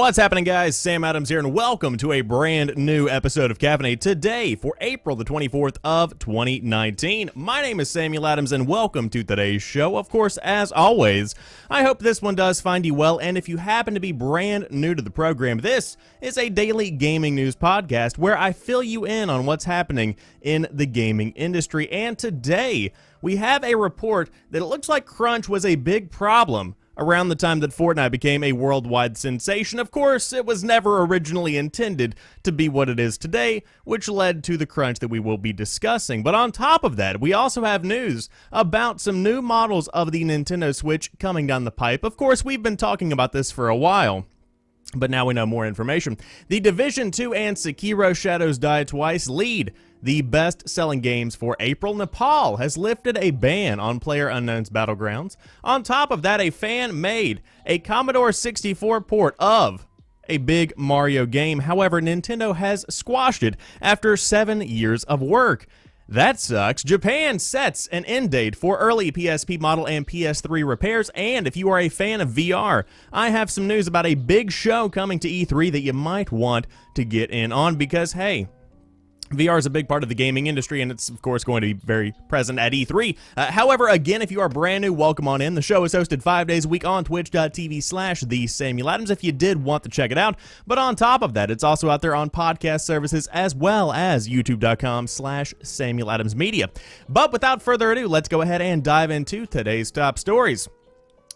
What's happening, guys? Sam Adams here, and welcome to a brand new episode of Caffeinate today for April the 24th of 2019. My name is Samuel Adams, and welcome to today's show. Of course, as always, I hope this one does find you well, and if you happen to be brand new to the program, this is a daily gaming news podcast where I fill you in on what's happening in the gaming industry. And today, we have a report that it looks like crunch was a big problem around the time that Fortnite became a worldwide sensation. Of course, it was never originally intended to be what it is today, which led to the crunch that we will be discussing. But on top of that, we also have news about some new models of the Nintendo Switch coming down the pipe. Of course, we've been talking about this for a while, but now we know more information. The Division 2 and Sekiro Shadows Die Twice lead the best-selling games for April. Nepal has lifted a ban on PlayerUnknown's Battlegrounds. On top of that, a fan made a Commodore 64 port of a big Mario game. However, Nintendo has squashed it after 7 years of work. That sucks. Japan sets an end date for early PSP model and PS3 repairs, and if you are a fan of VR, I have some news about a big show coming to E3 that you might want to get in on because, hey, VR is a big part of the gaming industry, and it's, of course, going to be very present at E3. However, again, if you are brand new, welcome on in. The show is hosted 5 days a week on twitch.tv/TheSamuelAdams if you did want to check it out. But on top of that, it's also out there on podcast services as well as youtube.com/SamuelAdamsMedia. But without further ado, let's go ahead and dive into today's top stories.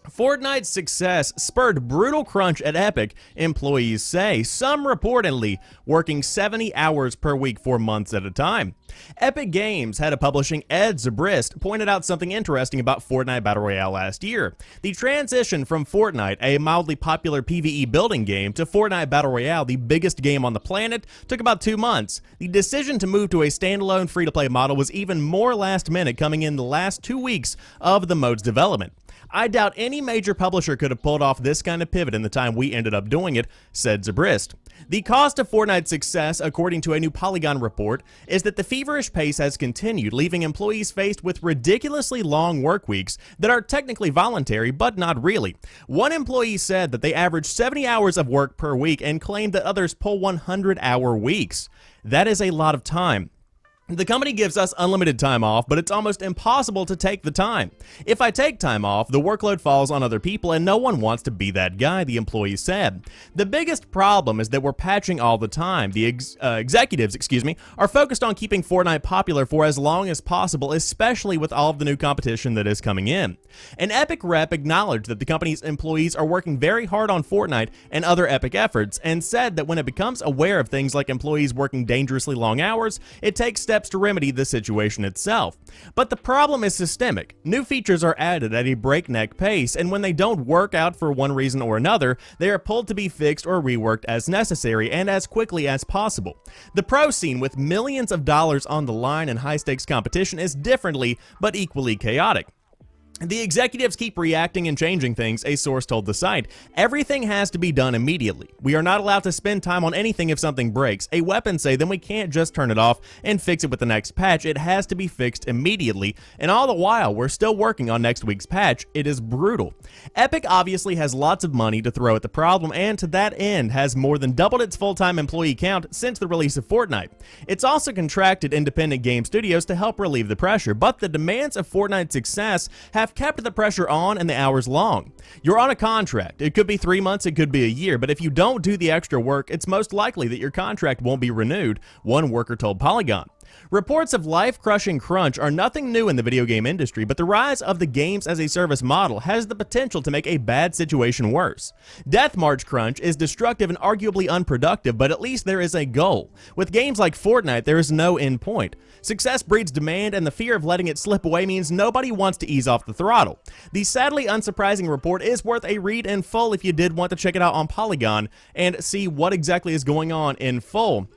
Fortnite's success spurred brutal crunch at Epic, employees say, some reportedly working 70 hours per week for months at a time. Epic Games head of publishing Ed Zabrist pointed out something interesting about Fortnite Battle Royale last year. The transition from Fortnite, a mildly popular PvE building game, to Fortnite Battle Royale, the biggest game on the planet, took about 2 months. The decision to move to a standalone free-to-play model was even more last minute, coming in the last 2 weeks of the mode's development. I doubt any major publisher could have pulled off this kind of pivot in the time we ended up doing it, said Zabrist. The cost of Fortnite's success, according to a new Polygon report, is that the feverish pace has continued, leaving employees faced with ridiculously long work weeks that are technically voluntary, but not really. One employee said that they average 70 hours of work per week and claimed that others pull 100-hour weeks. That is a lot of time. The company gives us unlimited time off, but it's almost impossible to take the time. If I take time off, the workload falls on other people, and no one wants to be that guy, the employee said. The biggest problem is that we're patching all the time. The executives, are focused on keeping Fortnite popular for as long as possible, especially with all of the new competition that is coming in. An Epic rep acknowledged that the company's employees are working very hard on Fortnite and other Epic efforts, and said that when it becomes aware of things like employees working dangerously long hours, it takes steps to remedy the situation itself. But the problem is systemic. New features are added at a breakneck pace, and when they don't work out for one reason or another, they are pulled to be fixed or reworked as necessary and as quickly as possible. The pro scene, with millions of dollars on the line and high-stakes competition, is differently but equally chaotic. The executives keep reacting and changing things, a source told the site. Everything has to be done immediately. We are not allowed to spend time on anything if something breaks. A weapon, say, then we can't just turn it off and fix it with the next patch. It has to be fixed immediately. And all the while, we're still working on next week's patch. It is brutal. Epic obviously has lots of money to throw at the problem, and to that end has more than doubled its full-time employee count since the release of Fortnite. It's also contracted independent game studios to help relieve the pressure, but the demands of Fortnite's success have kept the pressure on and the hours long. You're on a contract. It could be 3 months, it could be a year, but if you don't do the extra work, it's most likely that your contract won't be renewed, one worker told Polygon. Reports of life-crushing crunch are nothing new in the video game industry, but the rise of the games-as-a-service model has the potential to make a bad situation worse. Death March crunch is destructive and arguably unproductive, but at least there is a goal. With games like Fortnite, there is no end point. Success breeds demand, and the fear of letting it slip away means nobody wants to ease off the throttle. The sadly unsurprising report is worth a read in full if you did want to check it out on Polygon and see what exactly is going on in full.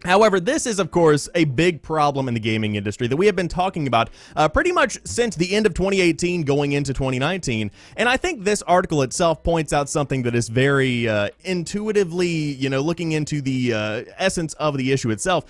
However, this is, of course, a big problem in the gaming industry that we have been talking about pretty much since the end of 2018 going into 2019, and I think this article itself points out something that is very intuitively, looking into the essence of the issue itself.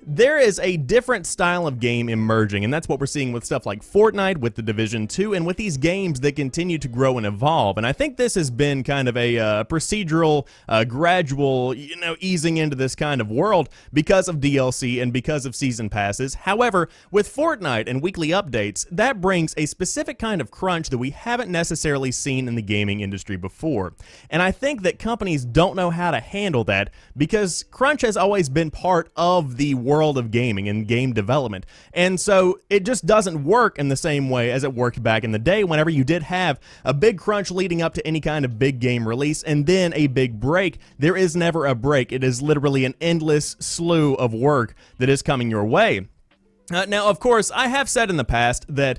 there is a different style of game emerging, and that's what we're seeing with stuff like Fortnite, with the Division 2, and with these games that continue to grow and evolve. And I think this has been kind of a procedural, gradual, easing into this kind of world because of DLC and because of season passes. However, with Fortnite and weekly updates, that brings a specific kind of crunch that we haven't necessarily seen in the gaming industry before. And I think that companies don't know how to handle that because crunch has always been part of the world of gaming and game development. And so it just doesn't work in the same way as it worked back in the day whenever you did have a big crunch leading up to any kind of big game release and then a big break. There is never a break. It is literally an endless slew of work that is coming your way. Now, of course, I have said in the past that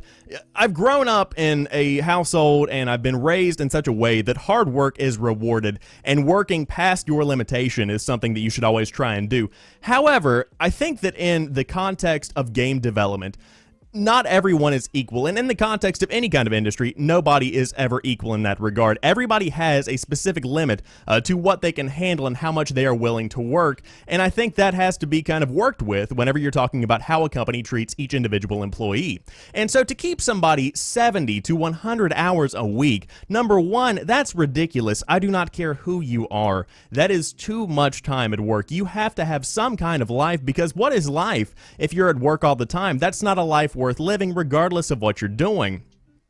I've grown up in a household and I've been raised in such a way that hard work is rewarded and working past your limitation is something that you should always try and do. However, I think that in the context of game development, not everyone is equal, and in the context of any kind of industry, nobody is ever equal in that regard. Everybody has a specific limit to what they can handle and how much they are willing to work, and I think that has to be kind of worked with whenever you're talking about how a company treats each individual employee. And so to keep somebody 70 to 100 hours a week, number one, that's ridiculous. I do not care who you are. That is too much time at work. You have to have some kind of life, because what is life if you're at work all the time? That's not a life worth living, regardless of what you're doing.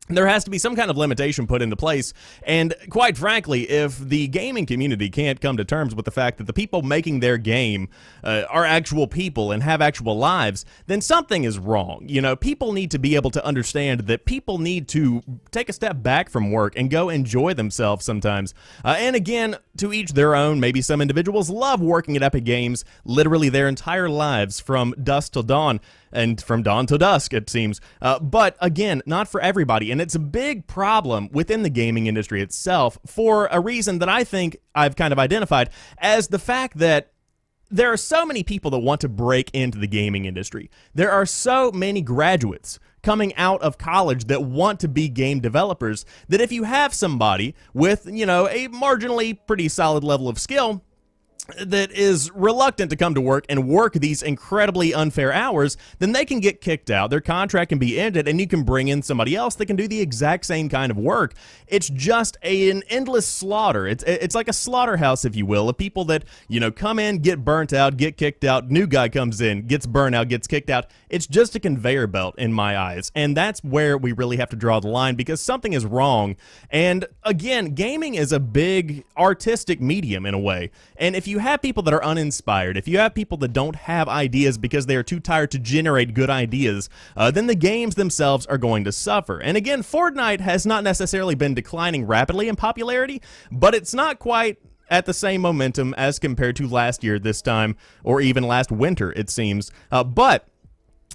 There has to be some kind of limitation put into place, and quite frankly, if the gaming community can't come to terms with the fact that the people making their game are actual people and have actual lives, then something is wrong. People need to be able to understand that people need to take a step back from work and go enjoy themselves sometimes. And again, to each their own. Maybe some individuals love working at Epic Games literally their entire lives from dusk till dawn, and from dawn to dusk, it seems. But again, not for everybody. And it's a big problem within the gaming industry itself for a reason that I think I've kind of identified as the fact that there are so many people that want to break into the gaming industry. There are so many graduates coming out of college that want to be game developers that if you have somebody with, a marginally pretty solid level of skill that is reluctant to come to work and work these incredibly unfair hours, then they can get kicked out. Their contract can be ended, and you can bring in somebody else that can do the exact same kind of work. It's just an endless slaughter. It's like a slaughterhouse, if you will, of people that, come in, get burnt out, get kicked out, new guy comes in, gets burnt out, gets kicked out. It's just a conveyor belt in my eyes, and that's where we really have to draw the line, because something is wrong. And again, gaming is a big artistic medium in a way, and if you have people that are uninspired, if you have people that don't have ideas because they are too tired to generate good ideas, then the games themselves are going to suffer. And again, Fortnite has not necessarily been declining rapidly in popularity, but it's not quite at the same momentum as compared to last year this time, or even last winter, it seems. But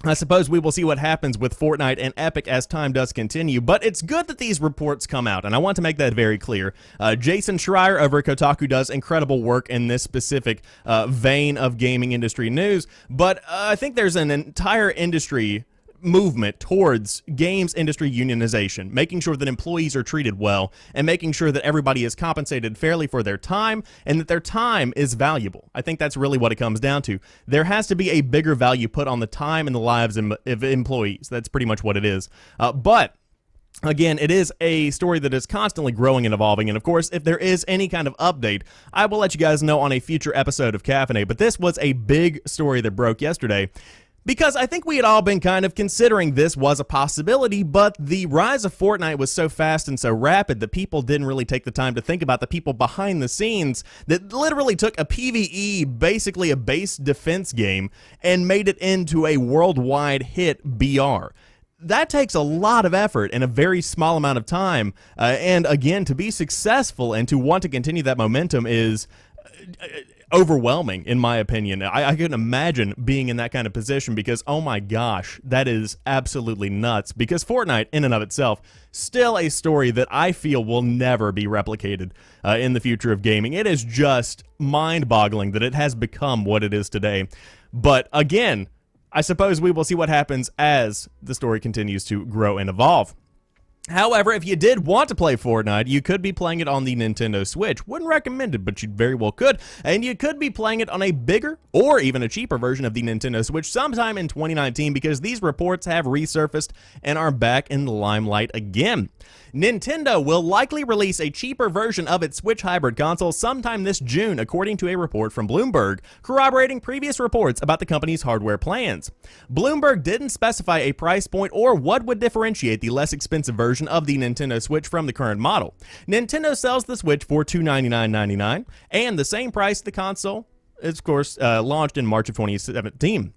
I suppose we will see what happens with Fortnite and Epic as time does continue, but it's good that these reports come out, and I want to make that very clear. Jason Schreier over at Kotaku does incredible work in this specific vein of gaming industry news, but I think there's an entire industry movement towards games industry unionization, making sure that employees are treated well, and making sure that everybody is compensated fairly for their time, and that their time is valuable. I think that's really what it comes down to. There has to be a bigger value put on the time and the lives of employees. That's pretty much what it is. But again, it is a story that is constantly growing and evolving, and of course, if there is any kind of update, I will let you guys know on a future episode of Caffeinate. But this was a big story that broke yesterday, because I think we had all been kind of considering this was a possibility, but the rise of Fortnite was so fast and so rapid that people didn't really take the time to think about the people behind the scenes that literally took a PvE, basically a base defense game, and made it into a worldwide hit BR. That takes a lot of effort in a very small amount of time, and again, to be successful and to want to continue that momentum is overwhelming, in my opinion. I couldn't imagine being in that kind of position, because oh my gosh, that is absolutely nuts. Because Fortnite in and of itself, still a story that I feel will never be replicated in the future of gaming. It is just mind-boggling that it has become what it is today. But again, I suppose we will see what happens as the story continues to grow and evolve. However, if you did want to play Fortnite, you could be playing it on the Nintendo Switch. Wouldn't recommend it, but you very well could. And you could be playing it on a bigger or even a cheaper version of the Nintendo Switch sometime in 2019 because these reports have resurfaced and are back in the limelight again. Nintendo will likely release a cheaper version of its Switch hybrid console sometime this June, according to a report from Bloomberg, corroborating previous reports about the company's hardware plans. Bloomberg didn't specify a price point or what would differentiate the less expensive version of the Nintendo Switch from the current model. Nintendo sells the Switch for $299.99, and the same price the console is, of course, launched in March of 2017.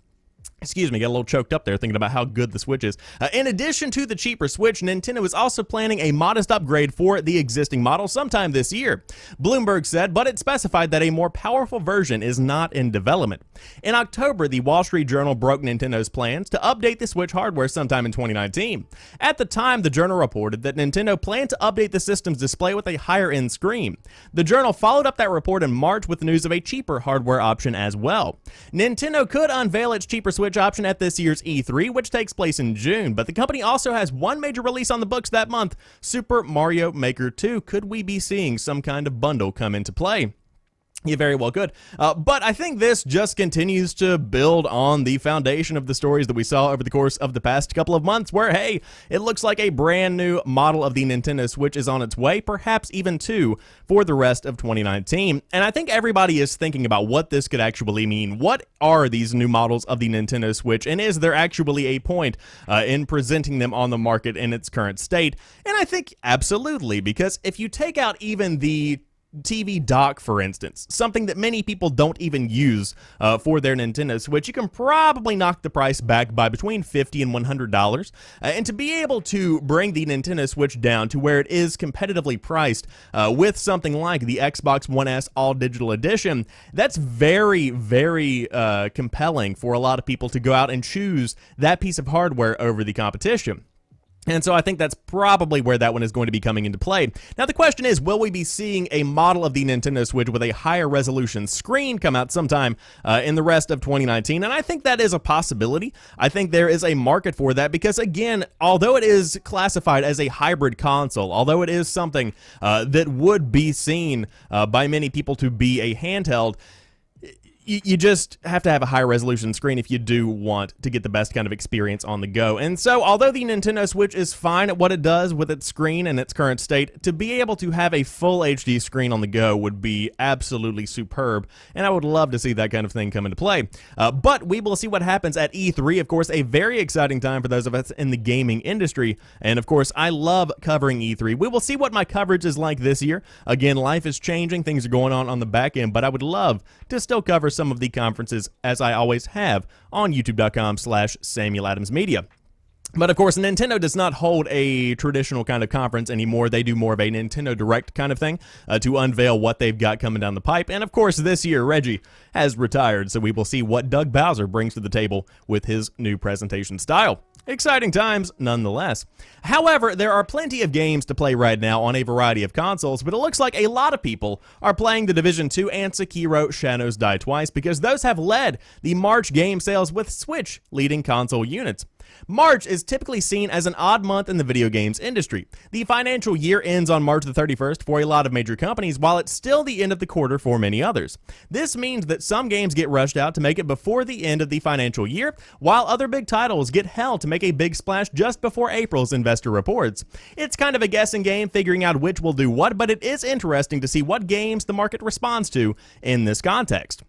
Excuse me, got a little choked up there thinking about how good the Switch is. In addition to the cheaper Switch, Nintendo is also planning a modest upgrade for the existing model sometime this year. Bloomberg said, but it specified that a more powerful version is not in development. In October, the Wall Street Journal broke Nintendo's plans to update the Switch hardware sometime in 2019. At the time, the journal reported that Nintendo planned to update the system's display with a higher-end screen. The journal followed up that report in March with news of a cheaper hardware option as well. Nintendo could unveil its cheaper Switch option at this year's E3, which takes place in June, but the company also has one major release on the books that month, Super Mario Maker 2. Could we be seeing some kind of bundle come into play? You very well could. But I think this just continues to build on the foundation of the stories that we saw over the course of the past couple of months where, hey, it looks like a brand new model of the Nintendo Switch is on its way, perhaps even two, for the rest of 2019. And I think everybody is thinking about what this could actually mean. What are these new models of the Nintendo Switch, and is there actually a point in presenting them on the market in its current state? And I think absolutely, because if you take out even the TV dock, for instance, something that many people don't even use for their Nintendo Switch, you can probably knock the price back by between $50 and $100. And to be able to bring the Nintendo Switch down to where it is competitively priced with something like the Xbox One S All Digital Edition, that's very, very compelling for a lot of people to go out and choose that piece of hardware over the competition. And so I think that's probably where that one is going to be coming into play. Now the question is, will we be seeing a model of the Nintendo Switch with a higher resolution screen come out sometime in the rest of 2019? And I think that is a possibility. I think there is a market for that because, again, although it is classified as a hybrid console, although it is something that would be seen by many people to be a handheld, you just have to have a higher resolution screen if you do want to get the best kind of experience on the go. And so, although the Nintendo Switch is fine at what it does with its screen and its current state, to be able to have a full HD screen on the go would be absolutely superb, and I would love to see that kind of thing come into play. But we will see what happens at E3, of course, a very exciting time for those of us in the gaming industry, and of course, I love covering E3. We will see what my coverage is like this year. Again, life is changing, things are going on the back end, but I would love to still cover some of the conferences as I always have on youtube.com/SamuelAdamsMedia. But of course, Nintendo does not hold a traditional kind of conference anymore. They do more of a Nintendo Direct kind of thing to unveil what they've got coming down the pipe. And of course, this year, Reggie has retired, so we will see what Doug Bowser brings to the table with his new presentation style. Exciting times, nonetheless. However, there are plenty of games to play right now on a variety of consoles, but it looks like a lot of people are playing The Division 2 and Sekiro Shadows Die Twice because those have led the March game sales with Switch leading console units. March is typically seen as an odd month in the video games industry. The financial year ends on March the 31st for a lot of major companies, while it's still the end of the quarter for many others. This means that some games get rushed out to make it before the end of the financial year, while other big titles get held to make a big splash just before April's investor reports. It's kind of a guessing game figuring out which will do what, but it is interesting to see what games the market responds to in this context.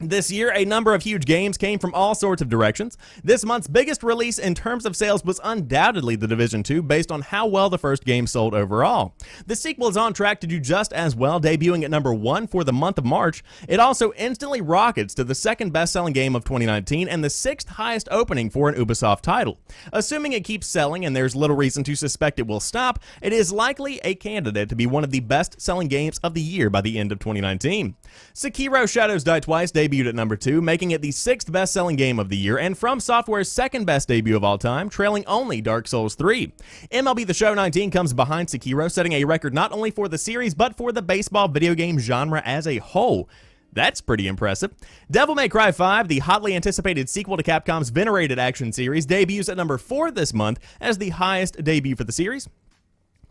This year, a number of huge games came from all sorts of directions. This month's biggest release in terms of sales was undoubtedly The Division 2, based on how well the first game sold overall. The sequel is on track to do just as well, debuting at number 1 for the month of March. It also instantly rockets to the second best-selling game of 2019 and the 6th highest opening for an Ubisoft title. Assuming it keeps selling, and there's little reason to suspect it will stop, it is likely a candidate to be one of the best-selling games of the year by the end of 2019. Sekiro Shadows Die Twice debuted at number 2, making it the 6th best-selling game of the year, and From Software's second best debut of all time, trailing only Dark Souls 3. MLB The Show 19 comes behind Sekiro, setting a record not only for the series, but for the baseball video game genre as a whole. That's pretty impressive. Devil May Cry 5, the hotly anticipated sequel to Capcom's venerated action series, debuts at number 4 this month as the highest debut for the series.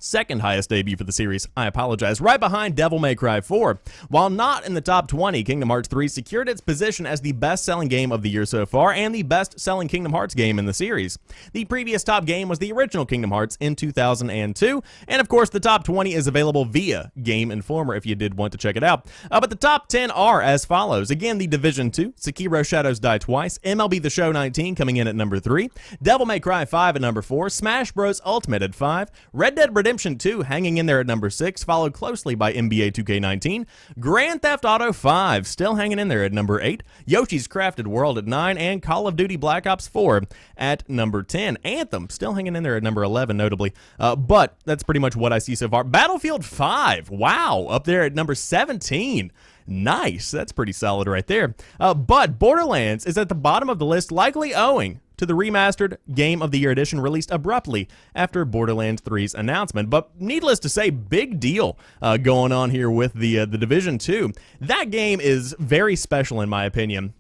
second highest debut for the series, I apologize, right behind Devil May Cry 4. While not in the top 20, Kingdom Hearts 3 secured its position as the best-selling game of the year so far and the best-selling Kingdom Hearts game in the series. The previous top game was the original Kingdom Hearts in 2002, and of course the top 20 is available via Game Informer if you did want to check it out. But the top 10 are as follows. Again, The Division 2, Sekiro Shadows Die Twice, MLB The Show 19 coming in at number 3, Devil May Cry 5 at number 4, Smash Bros. Ultimate at 5, Red Dead Redemption 2 hanging in there at number 6, followed closely by NBA 2K19, Grand Theft Auto 5 still hanging in there at number 8, Yoshi's Crafted World at 9, and Call of Duty Black Ops 4 at number 10. Anthem still hanging in there at number 11, notably, but that's pretty much what I see so far. Battlefield 5, wow, up there at number 17. Nice, that's pretty solid right there. But Borderlands is at the bottom of the list, likely owing to the remastered Game of the Year edition released abruptly after Borderlands 3's announcement. But needless to say, big deal going on here with the Division 2. That game is very special in my opinion.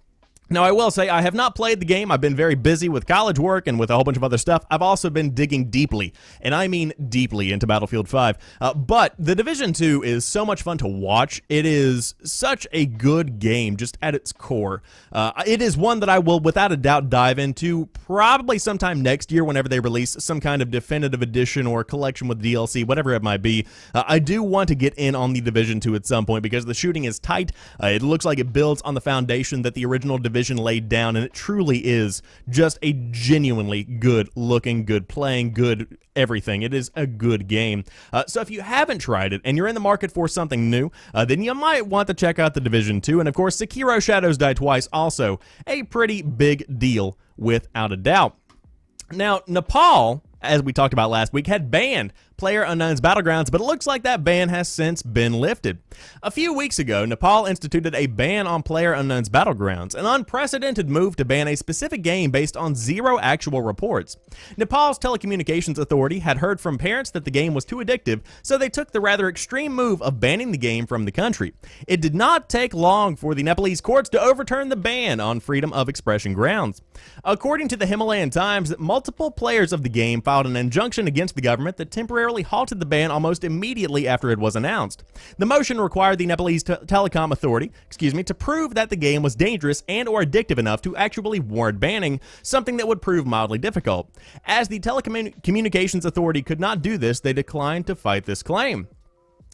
Now, I will say, I have not played the game. I've been very busy with college work and with a whole bunch of other stuff. I've also been digging deeply, and I mean deeply, into Battlefield 5. But The Division 2 is so much fun to watch. It is such a good game, just at its core. It is one that I will, without a doubt, dive into probably sometime next year whenever they release some kind of definitive edition or collection with DLC, whatever it might be. I do want to get in on The Division 2 at some point because the shooting is tight. It looks like it builds on the foundation that the original Division laid down, and it truly is just a genuinely good looking, good playing, good everything. It is a good game. So if you haven't tried it and you're in the market for something new, then you might want to check out The Division 2. And of course, Sekiro Shadows Die Twice, also a pretty big deal without a doubt. Now, Nepal, as we talked about last week, had banned PlayerUnknown's Battlegrounds, but it looks like that ban has since been lifted. A few weeks ago, Nepal instituted a ban on PlayerUnknown's Battlegrounds, an unprecedented move to ban a specific game based on zero actual reports. Nepal's telecommunications authority had heard from parents that the game was too addictive, so they took the rather extreme move of banning the game from the country. It did not take long for the Nepalese courts to overturn the ban on freedom of expression grounds. According to the Himalayan Times, multiple players of the game filed an injunction against the government that temporarily halted the ban almost immediately after it was announced. The motion required the Nepalese Telecom Authority, to prove that the game was dangerous and or addictive enough to actually warrant banning, something that would prove mildly difficult. As the Telecommunications Authority could not do this, they declined to fight this claim.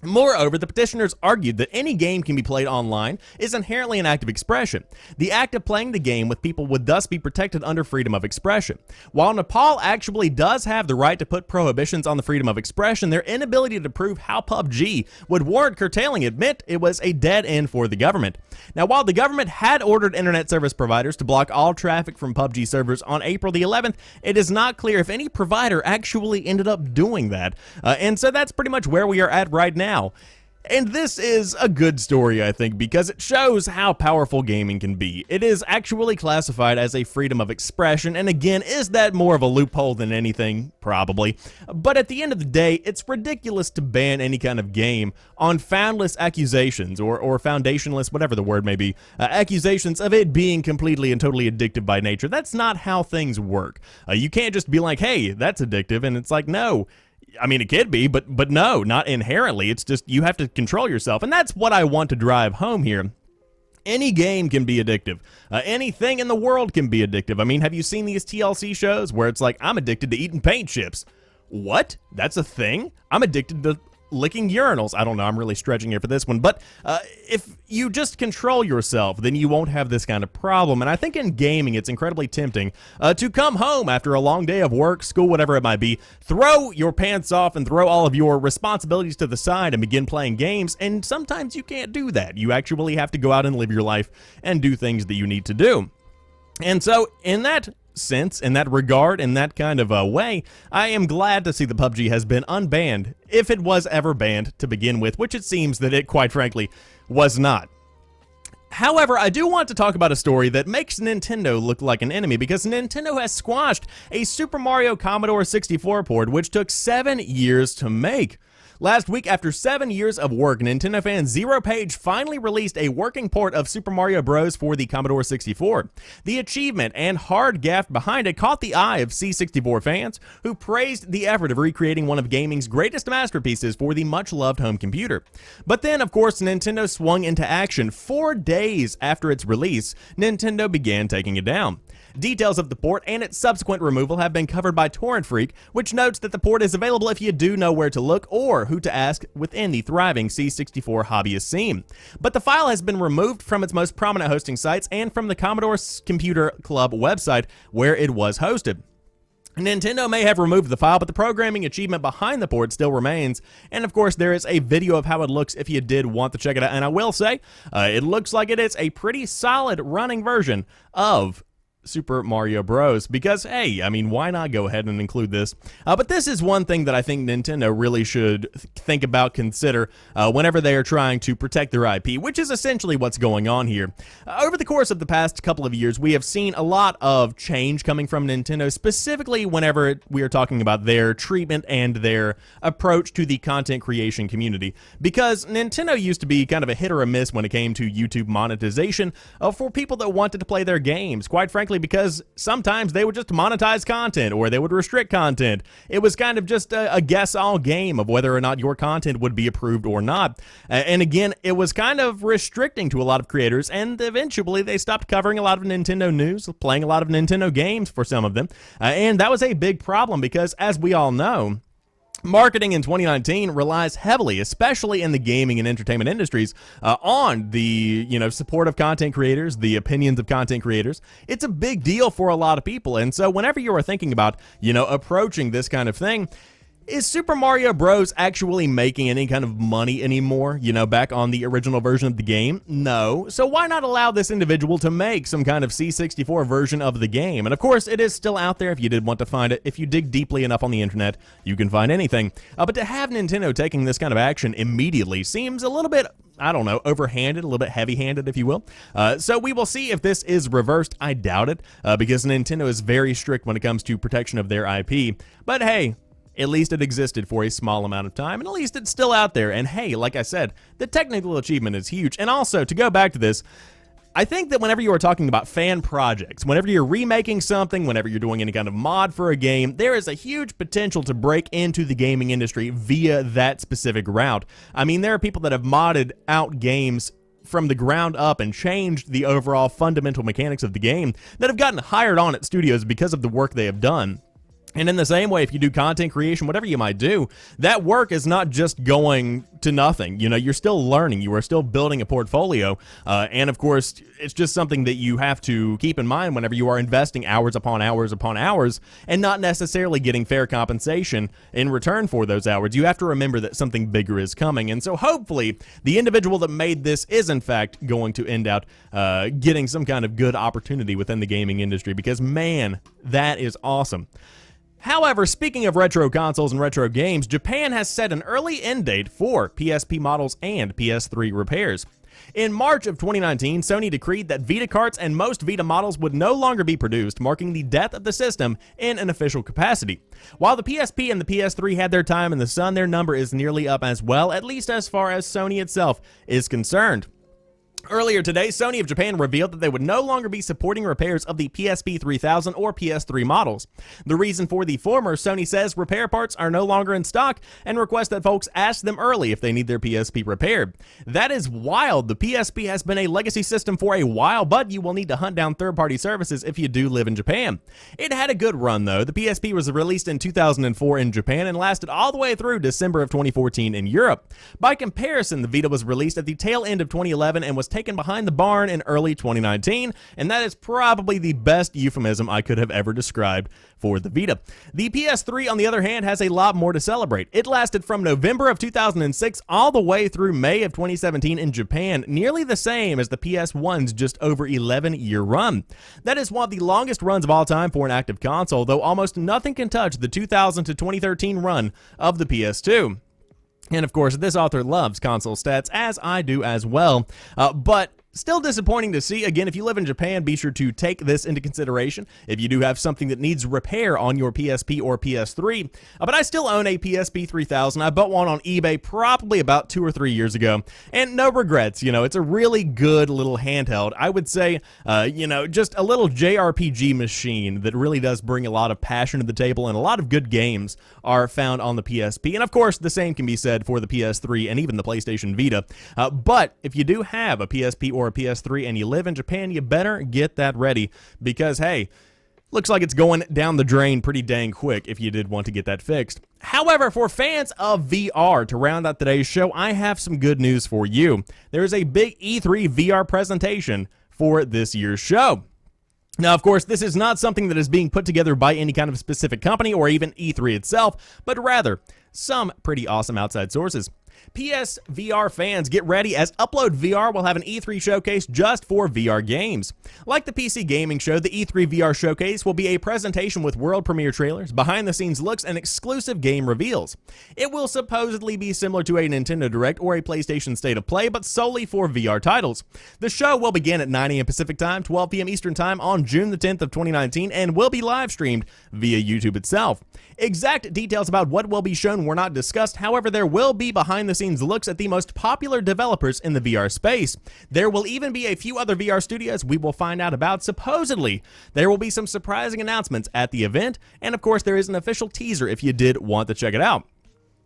Moreover, the petitioners argued that any game can be played online is inherently an act of expression. The act of playing the game with people would thus be protected under freedom of expression. While Nepal actually does have the right to put prohibitions on the freedom of expression, their inability to prove how PUBG would warrant curtailing it meant it was a dead end for the government. Now, while the government had ordered internet service providers to block all traffic from PUBG servers on April the 11th, it is not clear if any provider actually ended up doing that. And so that's pretty much where we are at right now. And this is a good story, I think, because it shows how powerful gaming can be. It is actually classified as a freedom of expression, and again, is that more of a loophole than anything? Probably. But at the end of the day, it's ridiculous to ban any kind of game on foundless accusations, or foundationless, whatever the word may be, accusations of it being completely and totally addictive by nature. That's not how things work. You can't just be like, hey, that's addictive, and it's like, no. I mean, it could be, but no, not inherently. It's just you have to control yourself, and that's what I want to drive home here. Any game can be addictive. Anything in the world can be addictive. I mean, have you seen these TLC shows where it's like, I'm addicted to eating paint chips? What? That's a thing? I'm addicted to licking urinals. I don't know, I'm really stretching here for this one, but if you just control yourself, then you won't have this kind of problem. And I think in gaming, it's incredibly tempting to come home after a long day of work, school, whatever it might be, throw your pants off and throw all of your responsibilities to the side and begin playing games. And sometimes you can't do that. You actually have to go out and live your life and do things that you need to do. And so in that sense, in that regard, in that kind of a way, I am glad to see that PUBG has been unbanned, if it was ever banned to begin with, which it seems that it, quite frankly, was not. However, I do want to talk about a story that makes Nintendo look like an enemy, because Nintendo has squashed a Super Mario Commodore 64 port, which took 7 years to make. Last week, after 7 years of work, Nintendo fan Zero Page finally released a working port of Super Mario Bros. For the Commodore 64. The achievement and hard gaff behind it caught the eye of C64 fans, who praised the effort of recreating one of gaming's greatest masterpieces for the much-loved home computer. But then, of course, Nintendo swung into action. 4 days after its release, Nintendo began taking it down. Details of the port and its subsequent removal have been covered by Torrent Freak, which notes that the port is available if you do know where to look or who to ask within the thriving C64 hobbyist scene. But the file has been removed from its most prominent hosting sites and from the Commodore Computer Club website where it was hosted. Nintendo may have removed the file, but the programming achievement behind the port still remains, and of course there is a video of how it looks if you did want to check it out, and I will say, it looks like it is a pretty solid running version of Super Mario Bros. Because, hey, I mean, why not go ahead and include this? But this is one thing that I think Nintendo really should think about, consider, whenever they are trying to protect their IP, which is essentially what's going on here. Over the course of the past couple of years, we have seen a lot of change coming from Nintendo, specifically whenever we are talking about their treatment and their approach to the content creation community. Because Nintendo used to be kind of a hit or a miss when it came to YouTube monetization for people that wanted to play their games. Quite frankly, because sometimes they would just monetize content or they would restrict content. It was kind of just a guess-all game of whether or not your content would be approved or not. And again, it was kind of restricting to a lot of creators, and eventually they stopped covering a lot of Nintendo news, playing a lot of Nintendo games for some of them. And that was a big problem because, as we all know, marketing in 2019 relies heavily, especially in the gaming and entertainment industries, on the, support of content creators, the opinions of content creators. It's a big deal for a lot of people, and so whenever you are thinking about, approaching this kind of thing, is Super Mario Bros. Actually making any kind of money anymore, back on the original version of the game? No. So why not allow this individual to make some kind of C64 version of the game? And of course, it is still out there if you did want to find it. If you dig deeply enough on the internet, you can find anything. But to have Nintendo taking this kind of action immediately seems a little bit, I don't know, overhanded, a little bit heavy-handed, if you will. So we will see if this is reversed. I doubt it, because Nintendo is very strict when it comes to protection of their IP. But hey, at least it existed for a small amount of time, and at least it's still out there. And hey, like I said, the technical achievement is huge. And also, to go back to this, I think that whenever you are talking about fan projects, whenever you're remaking something, whenever you're doing any kind of mod for a game, there is a huge potential to break into the gaming industry via that specific route. I mean, there are people that have modded out games from the ground up and changed the overall fundamental mechanics of the game that have gotten hired on at studios because of the work they have done. And in the same way, if you do content creation, whatever you might do, that work is not just going to nothing. You're still learning. You are still building a portfolio. And of course, it's just something that you have to keep in mind whenever you are investing hours upon hours upon hours and not necessarily getting fair compensation in return for those hours. You have to remember that something bigger is coming. And so hopefully, the individual that made this is in fact going to end out getting some kind of good opportunity within the gaming industry, because man, that is awesome. However, speaking of retro consoles and retro games, Japan has set an early end date for PSP models and PS3 repairs. In March of 2019, Sony decreed that Vita carts and most Vita models would no longer be produced, marking the death of the system in an official capacity. While the PSP and the PS3 had their time in the sun, their number is nearly up as well, at least as far as Sony itself is concerned. Earlier today, Sony of Japan revealed that they would no longer be supporting repairs of the PSP 3000 or PS3 models. The reason for the former, Sony says repair parts are no longer in stock and requests that folks ask them early if they need their PSP repaired. That is wild. The PSP has been a legacy system for a while, but you will need to hunt down third-party services if you do live in Japan. It had a good run, though. The PSP was released in 2004 in Japan and lasted all the way through December of 2014 in Europe. By comparison, the Vita was released at the tail end of 2011 and was taken behind the barn in early 2019, and that is probably the best euphemism I could have ever described for the Vita. The PS3, on the other hand, has a lot more to celebrate. It lasted from November of 2006 all the way through May of 2017 in Japan, nearly the same as the PS1's just over 11-year run. That is one of the longest runs of all time for an active console, though almost nothing can touch the 2000 to 2013 run of the PS2. And of course, this author loves console stats, as I do as well. But Still disappointing to see. Again, if you live in Japan, be sure to take this into consideration if you do have something that needs repair on your PSP or PS3. But I still own a PSP 3000. I bought one on eBay probably about 2 or 3 years ago, and no regrets. You know, it's a really good little handheld. I would say, just a little JRPG machine that really does bring a lot of passion to the table, and a lot of good games are found on the PSP. And of course, the same can be said for the PS3 and even the PlayStation Vita. But if you do have a PSP or a PS3 and you live in Japan, you better get that ready, because hey, looks like it's going down the drain pretty dang quick if you did want to get that fixed. However, for fans of VR, to round out today's show, I have some good news for you. There is a big E3 VR presentation for this year's show. Now, of course, this is not something that is being put together by any kind of specific company or even E3 itself, but rather some pretty awesome outside sources. PSVR fans, get ready, as UploadVR will have an E3 showcase just for VR games. Like the PC gaming show, the E3 VR showcase will be a presentation with world premiere trailers, behind-the-scenes looks, and exclusive game reveals. It will supposedly be similar to a Nintendo Direct or a PlayStation State of Play, but solely for VR titles. The show will begin at 9 a.m. Pacific Time, 12 p.m. Eastern Time on June the 10th of 2019, and will be live-streamed via YouTube itself. Exact details about what will be shown were not discussed. However, there will be behind-the-scenes looks at the most popular developers in the VR space. There will even be a few other VR studios we will find out about. Supposedly, there will be some surprising announcements at the event, and of course, there is an official teaser if you did want to check it out.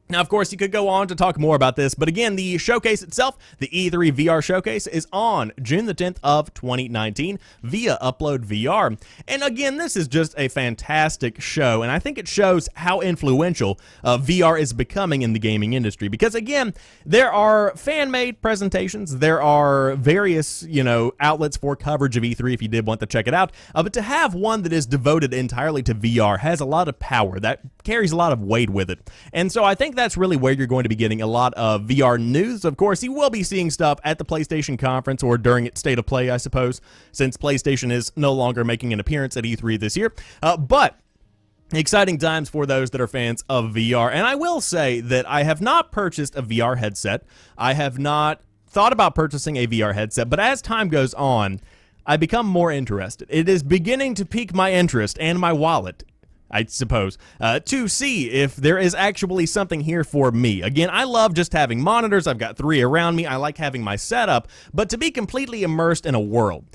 Now, of course, you could go on to talk more about this, but again, the showcase itself, the E3 VR showcase, is on June the 10th of 2019 via UploadVR. And again, this is just a fantastic show, and I think it shows how influential VR is becoming in the gaming industry. Because again, there are fan-made presentations, there are various, outlets for coverage of E3 if you did want to check it out, but to have one that is devoted entirely to VR has a lot of power, that carries a lot of weight with it. And so I think that's really where you're going to be getting a lot of VR news. Of course, you will be seeing stuff at the PlayStation conference or during its State of Play, I suppose, since PlayStation is no longer making an appearance at E3 this year. But exciting times for those that are fans of VR. And I will say that I have not purchased a VR headset. I have not thought about purchasing a VR headset, but as time goes on, I become more interested. It is beginning to pique my interest and my wallet, I suppose, to see if there is actually something here for me. Again, I love just having monitors. I've got 3 around me. I like having my setup, but to be completely immersed in a world,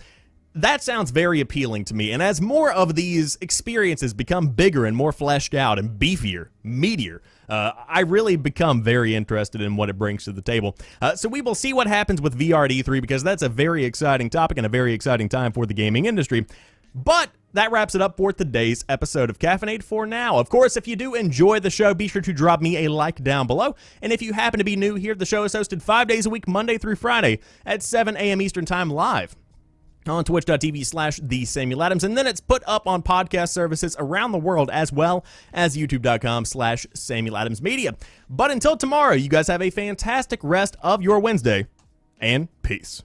that sounds very appealing to me. And as more of these experiences become bigger and more fleshed out and beefier, meatier, I really become very interested in what it brings to the table. So we will see what happens with VR at E3, because that's a very exciting topic and a very exciting time for the gaming industry. But that wraps it up for today's episode of Caffeinate for now. Of course, if you do enjoy the show, be sure to drop me a like down below. And if you happen to be new here, the show is hosted 5 days a week, Monday through Friday at 7 a.m. Eastern Time live on twitch.tv/TheSamuelAdams, and then it's put up on podcast services around the world, as well as youtube.com/SamuelAdamsMedia. But until tomorrow, you guys have a fantastic rest of your Wednesday, and peace.